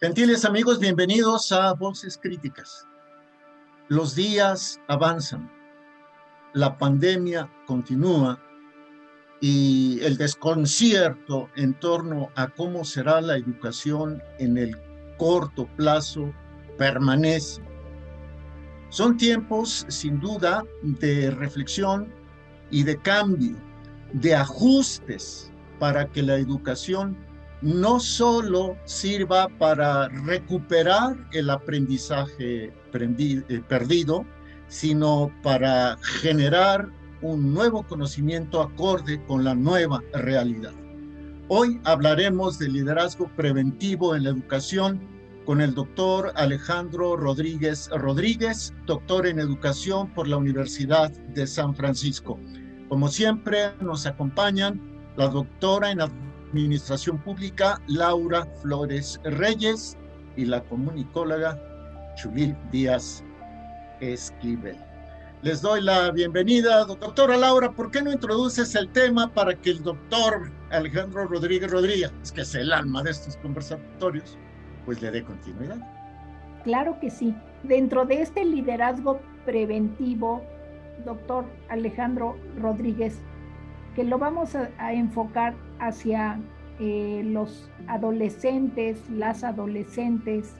Gentiles amigos, bienvenidos a Voces Críticas. Los días avanzan, la pandemia continúa y el desconcierto en torno a cómo será la educación en el corto plazo permanece. Son tiempos, sin duda, de reflexión y de cambio, de ajustes para que la educación no solo sirva para recuperar el aprendizaje perdido, sino para generar un nuevo conocimiento acorde con la nueva realidad. Hoy hablaremos de liderazgo preventivo en la educación con el doctor Alejandro Rodríguez, doctor en educación por la Universidad de San Francisco. Como siempre, nos acompañan la doctora en Administración Pública, Laura Flores Reyes, y la comunicóloga Chulil Díaz Esquivel. Les doy la bienvenida. Doctora Laura, ¿por qué no introduces el tema para que el doctor Alejandro Rodríguez, que es el alma de estos conversatorios, pues le dé continuidad? Claro que sí. Dentro de este liderazgo preventivo, doctor Alejandro Rodríguez, que lo vamos a enfocar hacia los adolescentes, las adolescentes,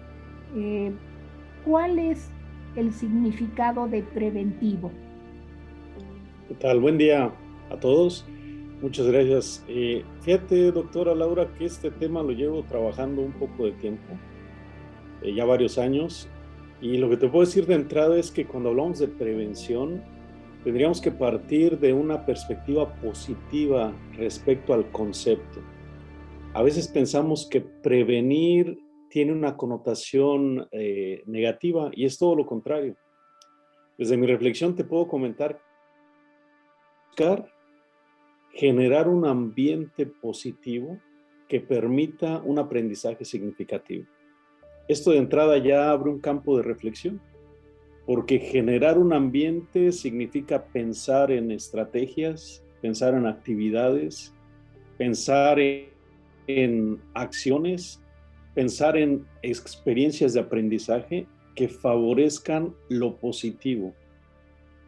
¿cuál es el significado de preventivo? ¿Qué tal? Buen día a todos. Muchas gracias. Fíjate, doctora Laura, que este tema lo llevo trabajando un poco de tiempo, ya varios años, y lo que te puedo decir de entrada es que cuando hablamos de prevención, tendríamos que partir de una perspectiva positiva respecto al concepto. A veces pensamos que prevenir tiene una connotación negativa y es todo lo contrario. Desde mi reflexión te puedo comentar generar un ambiente positivo que permita un aprendizaje significativo. Esto de entrada ya abre un campo de reflexión, porque generar un ambiente significa pensar en estrategias, pensar en actividades, pensar en acciones, pensar en experiencias de aprendizaje que favorezcan lo positivo.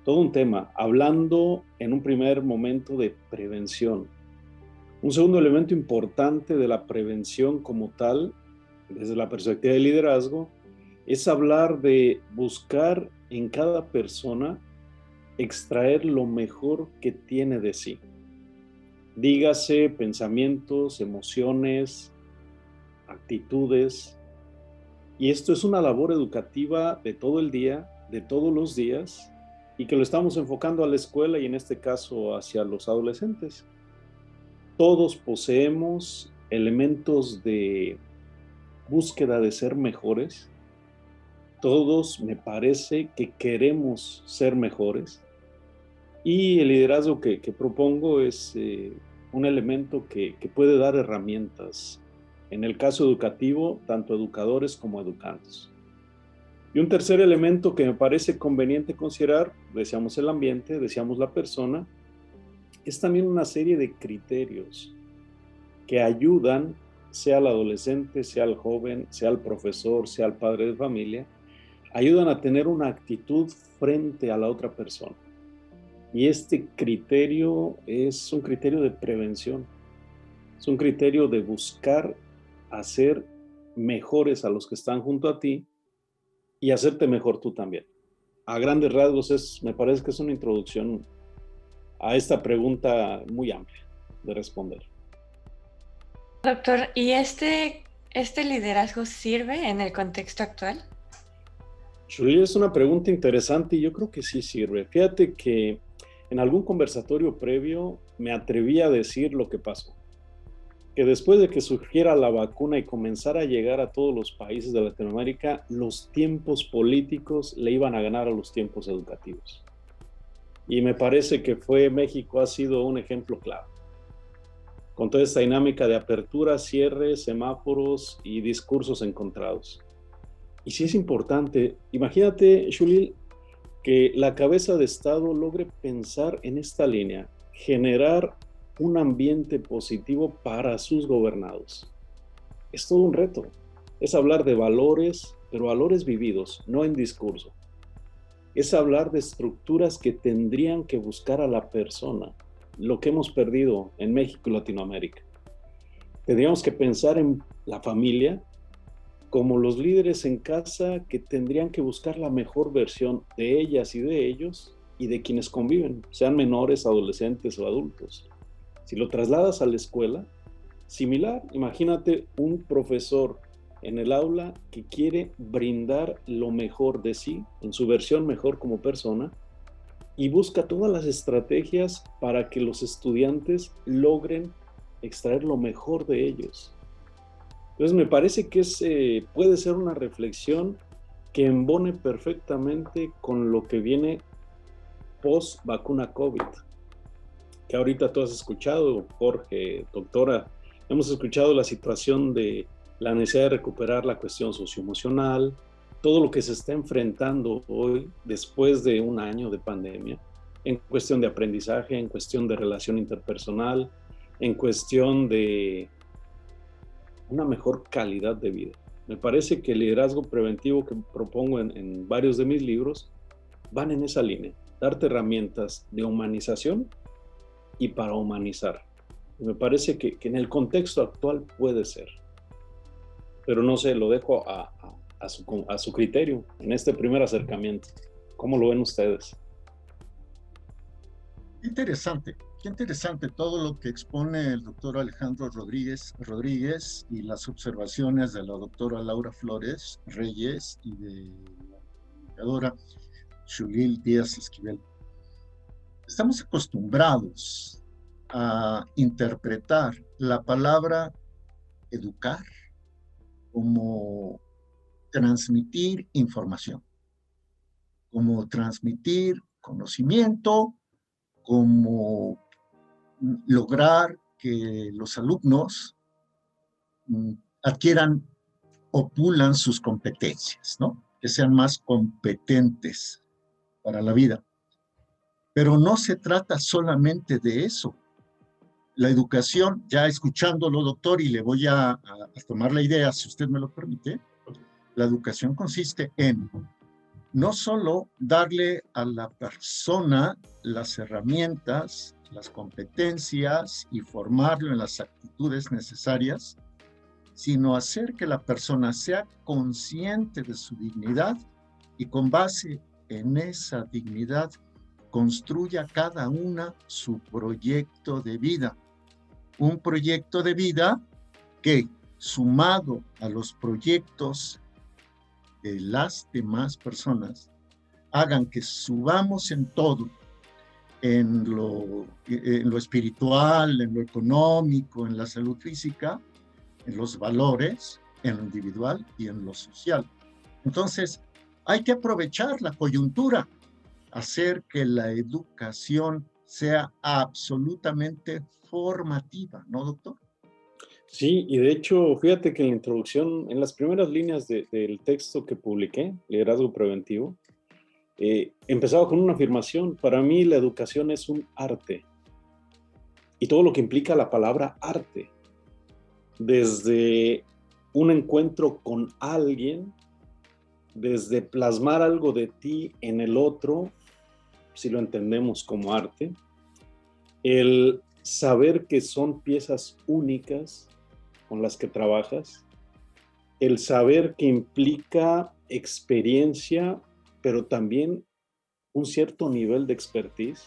Todo un tema, hablando en un primer momento de prevención. Un segundo elemento importante de la prevención como tal, desde la perspectiva de liderazgo, es hablar de buscar en cada persona extraer lo mejor que tiene de sí. Dígase pensamientos, emociones, actitudes. Y esto es una labor educativa de todo el día, de todos los días, y que lo estamos enfocando a la escuela y en este caso hacia los adolescentes. Todos poseemos elementos de búsqueda de ser mejores. Todos me parece que queremos ser mejores. Y el liderazgo que propongo es un elemento que puede dar herramientas. En el caso educativo, tanto educadores como educandos. Y un tercer elemento que me parece conveniente considerar, decíamos el ambiente, decíamos la persona, es también una serie de criterios que ayudan, sea el adolescente, sea el joven, sea el profesor, sea el padre de familia, ayudan a tener una actitud frente a la otra persona. Y este criterio es un criterio de prevención, es un criterio de buscar hacer mejores a los que están junto a ti y hacerte mejor tú también. A grandes rasgos me parece que es una introducción a esta pregunta muy amplia de responder. Doctor, ¿y este liderazgo sirve en el contexto actual? Chulil, es una pregunta interesante y yo creo que sí sirve. Fíjate que en algún conversatorio previo me atreví a decir lo que pasó. Que después de que surgiera la vacuna y comenzara a llegar a todos los países de Latinoamérica, los tiempos políticos le iban a ganar a los tiempos educativos. Y me parece que México ha sido un ejemplo claro. Con toda esta dinámica de apertura, cierre, semáforos y discursos encontrados. Y sí es importante, imagínate, Chulil, que la cabeza de Estado logre pensar en esta línea, generar un ambiente positivo para sus gobernados. Es todo un reto. Es hablar de valores, pero valores vividos, no en discurso. Es hablar de estructuras que tendrían que buscar a la persona, lo que hemos perdido en México y Latinoamérica. Tendríamos que pensar en la familia como los líderes en casa que tendrían que buscar la mejor versión de ellas y de ellos y de quienes conviven, sean menores, adolescentes o adultos. Si lo trasladas a la escuela, similar, imagínate un profesor en el aula que quiere brindar lo mejor de sí, en su versión mejor como persona, y busca todas las estrategias para que los estudiantes logren extraer lo mejor de ellos. Entonces me parece que puede ser una reflexión que embone perfectamente con lo que viene post vacuna COVID, que ahorita tú has escuchado, Jorge, doctora, hemos escuchado la situación de la necesidad de recuperar la cuestión socioemocional, todo lo que se está enfrentando hoy después de un año de pandemia, en cuestión de aprendizaje, en cuestión de relación interpersonal, en cuestión de una mejor calidad de vida. Me parece que el liderazgo preventivo que propongo en varios de mis libros van en esa línea, darte herramientas de humanización y para humanizar. Me parece que en el contexto actual puede ser, pero no sé, lo dejo a su criterio en este primer acercamiento. ¿Cómo lo ven ustedes? Qué interesante todo lo que expone el doctor Alejandro Rodríguez y las observaciones de la doctora Laura Flores Reyes y de la comunicadora Xulil Díaz Esquivel. Estamos acostumbrados a interpretar la palabra educar como transmitir información, como transmitir conocimiento, como lograr que los alumnos adquieran o pulan sus competencias, ¿no? Que sean más competentes para la vida. Pero no se trata solamente de eso. La educación, ya escuchándolo, doctor, y le voy a tomar la idea, si usted me lo permite, la educación consiste en no solo darle a la persona las herramientas, las competencias y formarlo en las actitudes necesarias, sino hacer que la persona sea consciente de su dignidad y con base en esa dignidad construya cada una su proyecto de vida. Un proyecto de vida que, sumado a los proyectos de las demás personas, hagan que subamos en todo, en lo espiritual, en lo económico, en la salud física, en los valores, en lo individual y en lo social. Entonces, hay que aprovechar la coyuntura, hacer que la educación sea absolutamente formativa, ¿no, doctor? Sí, y de hecho, fíjate que en la introducción, en las primeras líneas del texto que publiqué, Liderazgo Preventivo, empezaba con una afirmación: para mí la educación es un arte, y todo lo que implica la palabra arte, desde un encuentro con alguien, desde plasmar algo de ti en el otro, si lo entendemos como arte, el saber que son piezas únicas con las que trabajas, el saber que implica experiencia, pero también un cierto nivel de expertise,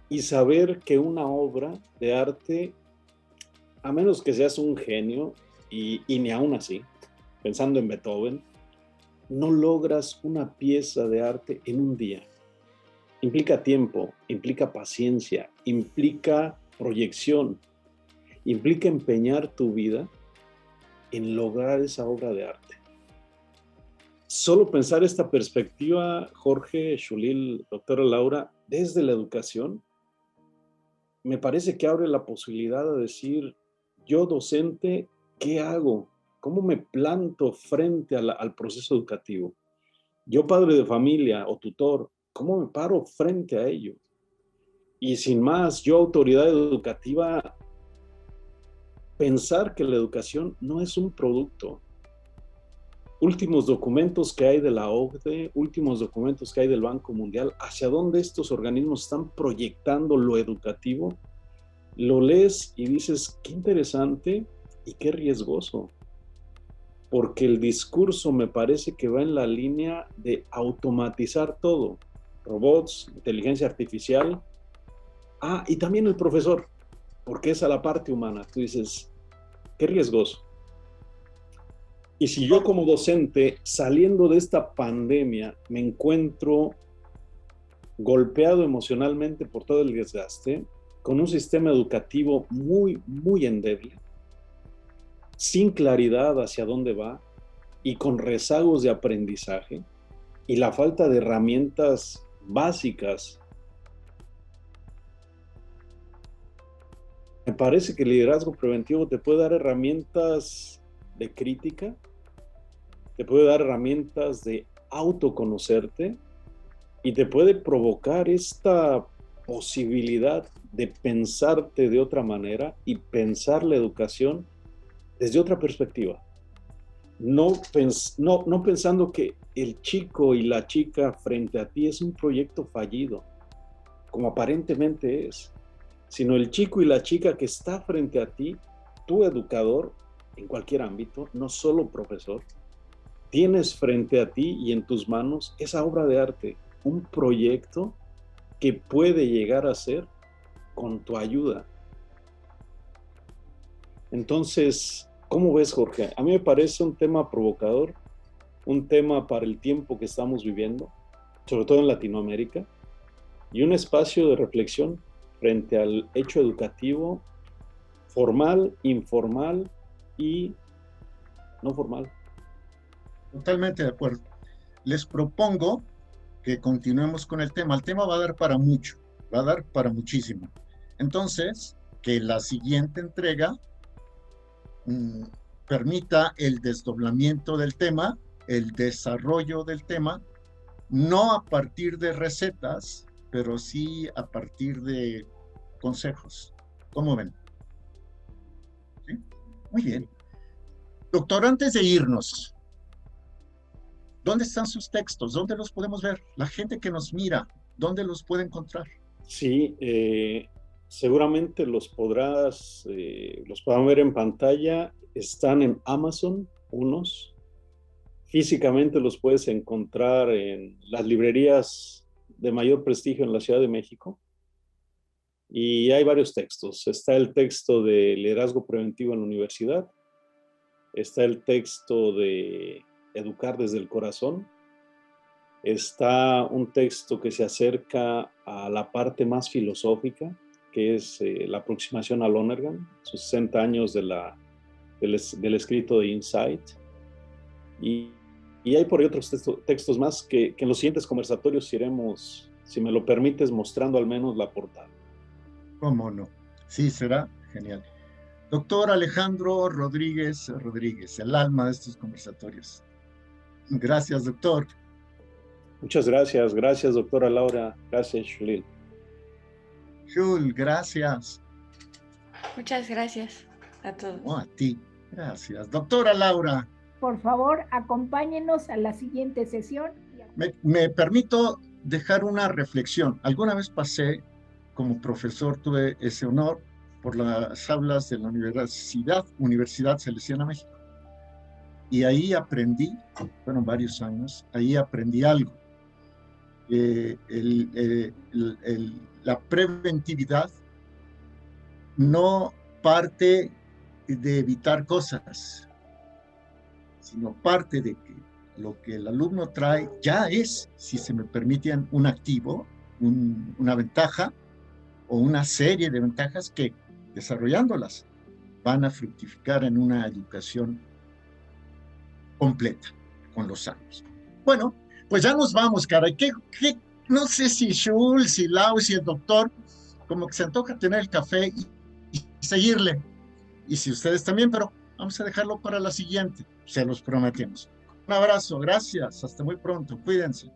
y saber que una obra de arte, a menos que seas un genio, y ni aún así, pensando en Beethoven, no logras una pieza de arte en un día. Implica tiempo, implica paciencia, implica proyección, implica empeñar tu vida en lograr esa obra de arte. Solo pensar esta perspectiva, Jorge, Xulil, doctora Laura, desde la educación, me parece que abre la posibilidad de decir: yo docente, ¿qué hago? ¿Cómo me planto frente al proceso educativo? Yo padre de familia o tutor, ¿cómo me paro frente a ello? Y sin más, yo autoridad educativa, pensar que la educación no es un producto, últimos documentos que hay de la OCDE, últimos documentos que hay del Banco Mundial, hacia dónde estos organismos están proyectando lo educativo, lo lees y dices, qué interesante y qué riesgoso. Porque el discurso me parece que va en la línea de automatizar todo. Robots, inteligencia artificial. Y también el profesor, porque es a la parte humana. Tú dices, qué riesgoso. Y si yo como docente, saliendo de esta pandemia, me encuentro golpeado emocionalmente por todo el desgaste, con un sistema educativo muy, muy endeble, sin claridad hacia dónde va y con rezagos de aprendizaje y la falta de herramientas básicas. Me parece que el liderazgo preventivo te puede dar herramientas de crítica, te puede dar herramientas de autoconocerte y te puede provocar esta posibilidad de pensarte de otra manera y pensar la educación desde otra perspectiva. No pensando que el chico y la chica frente a ti es un proyecto fallido, como aparentemente es, sino el chico y la chica que está frente a ti, tu educador, en cualquier ámbito, no solo profesor, tienes frente a ti y en tus manos esa obra de arte, un proyecto que puede llegar a ser con tu ayuda. Entonces, ¿cómo ves, Jorge? A mí me parece un tema provocador, un tema para el tiempo que estamos viviendo, sobre todo en Latinoamérica, y un espacio de reflexión frente al hecho educativo formal, informal y no formal. Totalmente de acuerdo. Les propongo que continuemos con el tema. El tema va a dar para mucho, va a dar para muchísimo. Entonces, que la siguiente entrega permita el desdoblamiento del tema, el desarrollo del tema, no a partir de recetas, pero sí a partir de consejos. ¿Cómo ven? ¿Sí? Muy bien. Doctor, antes de irnos, ¿dónde están sus textos? ¿Dónde los podemos ver? La gente que nos mira, ¿dónde los puede encontrar? Sí, seguramente los podrán ver en pantalla. Están en Amazon, unos. Físicamente los puedes encontrar en las librerías de mayor prestigio en la Ciudad de México. Y hay varios textos. Está el texto de liderazgo preventivo en la universidad. Está el texto de educar desde el corazón. Está un texto que se acerca a la parte más filosófica, que es la aproximación a Lonergan, sus 60 años del escrito de Insight. Y hay por ahí otros textos más que en los siguientes conversatorios iremos, si me lo permites, mostrando al menos la portada. ¿Cómo no? Sí, será genial. Doctor Alejandro Rodríguez, el alma de estos conversatorios. Gracias, doctor. Muchas gracias. Gracias, doctora Laura. Gracias, Shulil. Shul, gracias. Muchas gracias a todos. No, a ti. Gracias. Doctora Laura. Por favor, acompáñenos a la siguiente sesión. Me permito dejar una reflexión. Alguna vez pasé como profesor, tuve ese honor por las aulas de la Universidad Salesiana México. Y ahí aprendí, fueron varios años, ahí aprendí algo. La preventividad no parte de evitar cosas, sino parte de que lo que el alumno trae ya es, si se me permiten, un activo, una ventaja o una serie de ventajas que, desarrollándolas, van a fructificar en una educación completa con los años. Bueno, pues ya nos vamos, caray. No sé si Shul, si Lau, si el doctor, como que se antoja tener el café y seguirle. Y si ustedes también, pero vamos a dejarlo para la siguiente. Se los prometemos. Un abrazo, gracias. Hasta muy pronto. Cuídense.